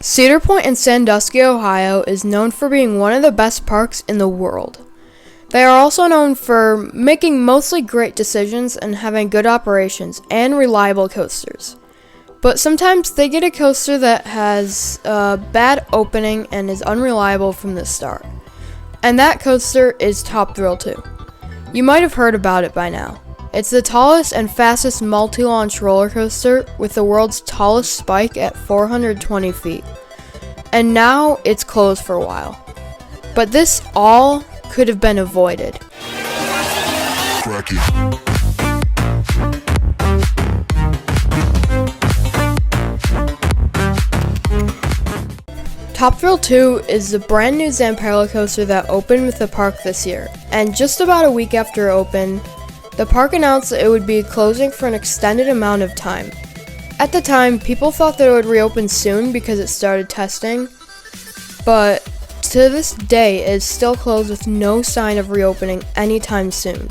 Cedar Point in Sandusky, Ohio is known for being one of the best parks in the world. They are also known for making mostly great decisions and having good operations and reliable coasters. But sometimes they get a coaster that has a bad opening and is unreliable from the start. And that coaster is Top Thrill 2. You might have heard about it by now. It's the tallest and fastest multi-launch roller coaster with the world's tallest spike at 420 feet. And now it's closed for a while. But this all could have been avoided. Top Thrill 2 is the brand new Zamperla coaster that opened with the park this year. And just about a week after it opened, the park announced that it would be closing for an extended amount of time. At the time, people thought that it would reopen soon because it started testing, but to this day it is still closed with no sign of reopening anytime soon.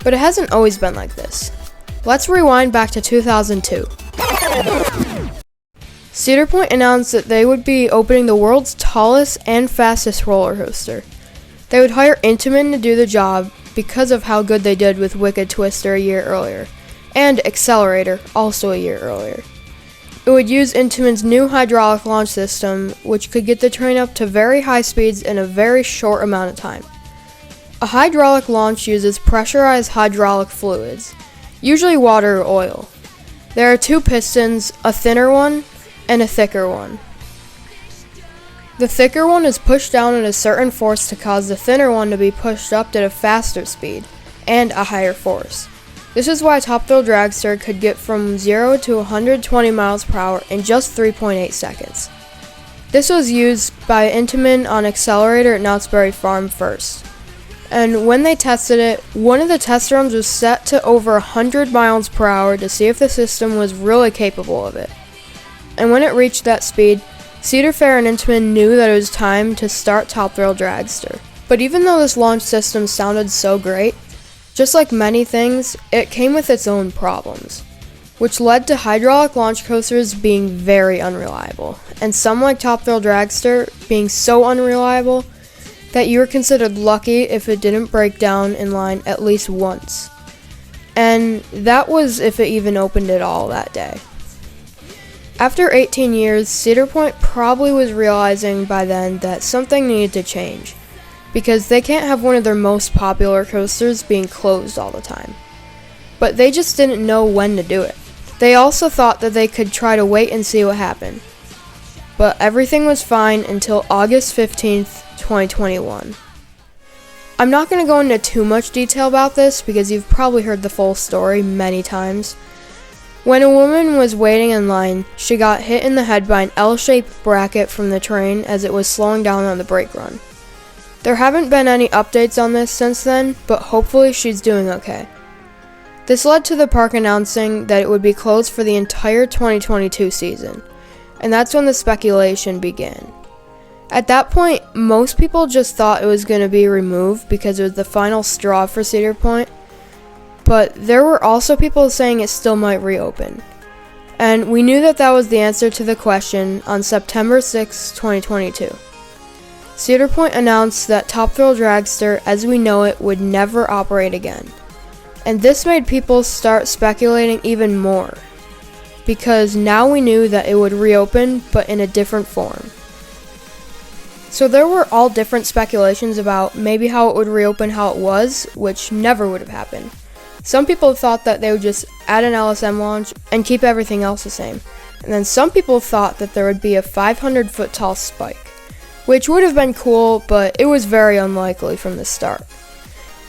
But it hasn't always been like this. Let's rewind back to 2002. Cedar Point announced that they would be opening the world's tallest and fastest roller coaster. They would hire Intamin to do the job because of how good they did with Wicked Twister a year earlier, and Accelerator also a year earlier. It would use Intamin's new hydraulic launch system, which could get the train up to very high speeds in a very short amount of time. A hydraulic launch uses pressurized hydraulic fluids, usually water or oil. There are two pistons, a thinner one and a thicker one. The thicker one is pushed down at a certain force to cause the thinner one to be pushed up at a faster speed and a higher force. This is why Top Thrill Dragster could get from 0 to 120 miles per hour in just 3.8 seconds. This was used by Intamin on Accelerator at Knott's Berry Farm first. And when they tested it, one of the test runs was set to over 100 miles per hour to see if the system was really capable of it. And when it reached that speed, Cedar Fair and Intamin knew that it was time to start Top Thrill Dragster. But even though this launch system sounded so great, just like many things, it came with its own problems, which led to hydraulic launch coasters being very unreliable, and some like Top Thrill Dragster being so unreliable that you were considered lucky if it didn't break down in line at least once. And that was if it even opened at all that day. After 18 years, Cedar Point probably was realizing by then that something needed to change, because they can't have one of their most popular coasters being closed all the time. But they just didn't know when to do it. They also thought that they could try to wait and see what happened. But everything was fine until August 15th, 2021. I'm not going to go into too much detail about this because you've probably heard the full story many times. When a woman was waiting in line, she got hit in the head by an L-shaped bracket from the train as it was slowing down on the brake run. There haven't been any updates on this since then, but hopefully she's doing okay. This led to the park announcing that it would be closed for the entire 2022 season, and that's when the speculation began. At that point, most people just thought it was going to be removed because it was the final straw for Cedar Point. But there were also people saying it still might reopen. And we knew that that was the answer to the question on September 6, 2022. Cedar Point announced that Top Thrill Dragster, as we know it, would never operate again. And this made people start speculating even more, because now we knew that it would reopen, but in a different form. So there were all different speculations about maybe how it would reopen how it was, which never would have happened. Some people thought that they would just add an LSM launch and keep everything else the same. And then some people thought that there would be a 500-foot tall spike, which would have been cool, but it was very unlikely from the start.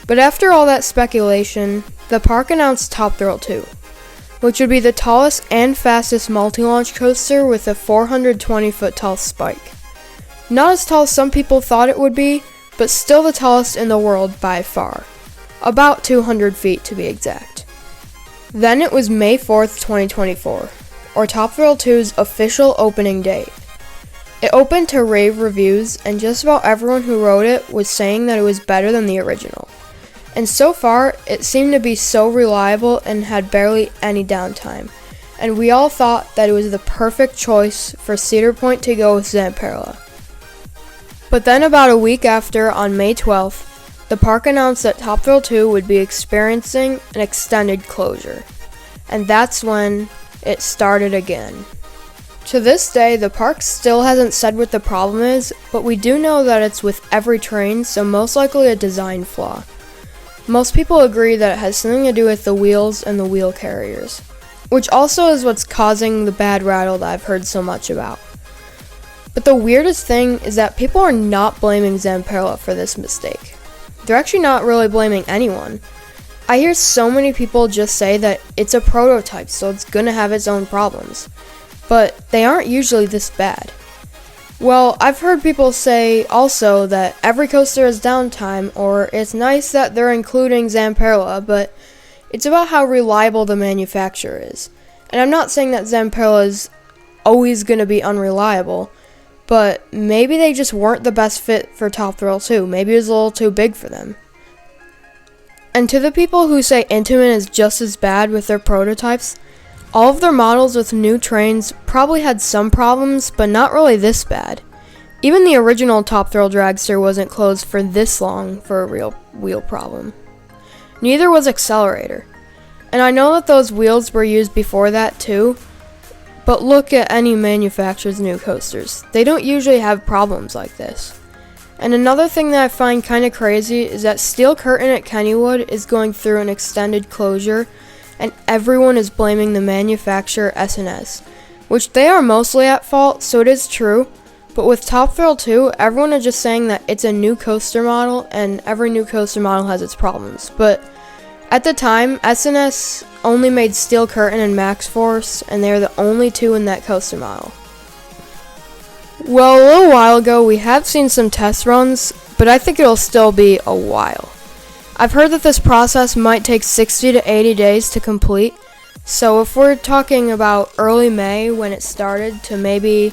But after all that speculation, the park announced Top Thrill 2, which would be the tallest and fastest multi-launch coaster with a 420-foot tall spike. Not as tall as some people thought it would be, but still the tallest in the world by far. About 200 feet to be exact. Then it was May 4th, 2024, or Top Thrill 2's official opening date. It opened to rave reviews, and just about everyone who wrote it was saying that it was better than the original. And so far, it seemed to be so reliable and had barely any downtime, and we all thought that it was the perfect choice for Cedar Point to go with Zamperla. But then about a week after, on May 12th, the park announced that Top Thrill 2 would be experiencing an extended closure. And that's when it started again. To this day, the park still hasn't said what the problem is, but we do know that it's with every train, so most likely a design flaw. Most people agree that it has something to do with the wheels and the wheel carriers, which also is what's causing the bad rattle that I've heard so much about. But the weirdest thing is that people are not blaming Zamperla for this mistake. They're actually not really blaming anyone. I hear so many people just say that it's a prototype, so it's gonna have its own problems. But they aren't usually this bad. Well, I've heard people say also that every coaster has downtime, or it's nice that they're including Zamperla, but it's about how reliable the manufacturer is. And I'm not saying that Zamperla is always gonna be unreliable, but maybe they just weren't the best fit for Top Thrill 2. Maybe it was a little too big for them. And to the people who say Intamin is just as bad with their prototypes, all of their models with new trains probably had some problems, but not really this bad. Even the original Top Thrill dragster wasn't closed for this long for a real wheel problem. Neither was Accelerator. And I know that those wheels were used before that too, but look at any manufacturer's new coasters. They don't usually have problems like this. And another thing that I find kind of crazy is that Steel Curtain at Kennywood is going through an extended closure, and everyone is blaming the manufacturer S&S, which they are mostly at fault, so it is true. But with Top Thrill 2, everyone is just saying that it's a new coaster model, and every new coaster model has its problems. But at the time, S&S only made Steel Curtain and Max Force, and they are the only two in that coaster model. Well, a little while ago, we have seen some test runs, but I think it'll still be a while. I've heard that this process might take 60 to 80 days to complete, so if we're talking about early May when it started to maybe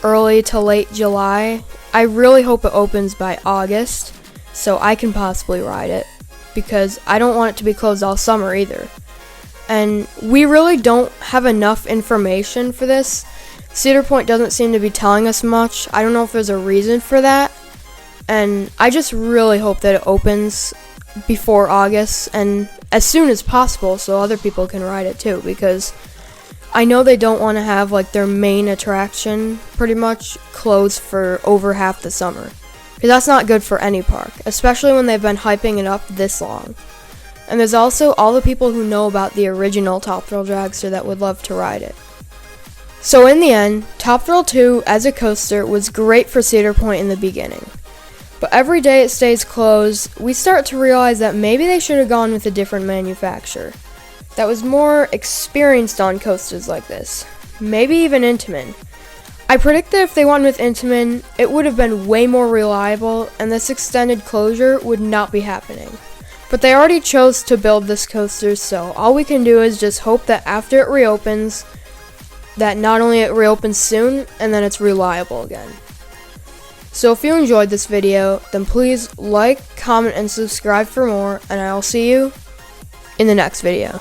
early to late July, I really hope it opens by August, so I can possibly ride it, because I don't want it to be closed all summer either. And we really don't have enough information for this. Cedar Point doesn't seem to be telling us much. I don't know if there's a reason for that. And I just really hope that it opens before August and as soon as possible so other people can ride it too, because I know they don't want to have like their main attraction pretty much closed for over half the summer. Because that's not good for any park, especially when they've been hyping it up this long. And there's also all the people who know about the original Top Thrill dragster that would love to ride it. So in the end, Top Thrill 2 as a coaster was great for Cedar Point in the beginning. But every day it stays closed, we start to realize that maybe they should have gone with a different manufacturer that was more experienced on coasters like this. Maybe even Intamin. I predict that if they went with Intamin, it would have been way more reliable and this extended closure would not be happening. But they already chose to build this coaster, so all we can do is just hope that after it reopens, that not only it reopens soon, and then it's reliable again. So if you enjoyed this video, then please like, comment, and subscribe for more, and I'll see you in the next video.